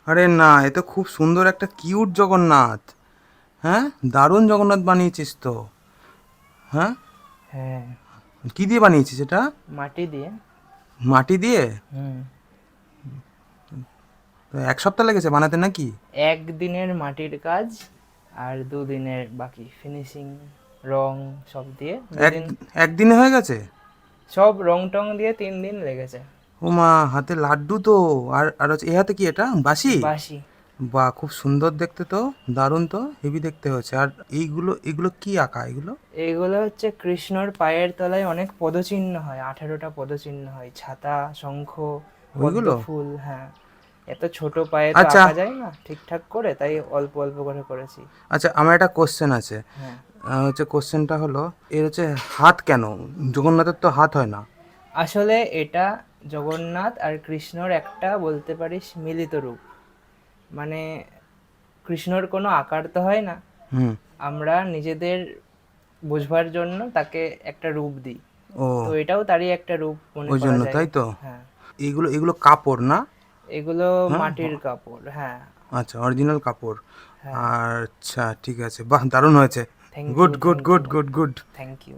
আরে না, এ তো খুব সুন্দর একটা কিউট জগন্নাথ। হ্যাঁ, দারুণ জগন্নাথ বানিয়েছিস তো। হ্যাঁ, হ্যাঁ, কি দিয়ে বানিয়েছিস এটা? মাটি দিয়ে। মাটি দিয়ে? হুম। তো এক সপ্তাহ লেগেছে বানাতে নাকি? একদিনের মাটির কাজ, আর দুদিনের বাকি ফিনিশিং, রং সব দিয়ে এক দুদিন। একদিনে হয়ে গেছে? সব রং টং দিয়ে 3 দিন লেগেছে। ও মা, হাতে লাড্ডু তো। আর হচ্ছে এ হাতে কি, এটা বাসি? বাসি। বাহ, খুব সুন্দর দেখতে তো। দারুণ তো, হেভি দেখতে হচ্ছে। আর এইগুলো এগুলো কি আঁকা এগুলো? এগুলো হচ্ছে কৃষ্ণর পায়ের তলায় অনেক পদচিহ্ন হয়, 18টা পদচিহ্ন হয়, ছাতা, শঙ্খ, পদ্ম ওইগুলো? ফুল। হ্যাঁ, এত ছোট পায়ে তো আচ্ছা আঁকা যায় না ঠিকঠাক করে, তাই অল্প অল্প করে করেছি। আচ্ছা, আমার একটা কোশ্চেন আছে। হ্যাঁ। হচ্ছে কোশ্চেনটা হলো, এর হচ্ছে হাত কেন? জগন্নাথের তো হাত হয় না। আসলে এটা জগন্নাথ আর কৃষ্ণর একটা বলতে পারিস মিলিত রূপ। মানে কৃষ্ণর কোনো আকার তো হয় না, হুম। আমরা নিজেদের বুঝবার জন্য তাকে একটা রূপ দিই। ও, তো এটাও তারই একটা রূপ মনে ওই করা জন্য যায়। তাই তো। হ্যাঁ। এগুলো এগুলো কাপড় না? এগুলো হ্যাঁ। মাটির কাপড়, হ্যাঁ। আচ্ছা, অরিজিনাল কাপড়। হ্যাঁ। আচ্ছা, ঠিক আছে, বাহ, দারুণ হয়েছে। Thank good you, good thank good you, good good. Thank you.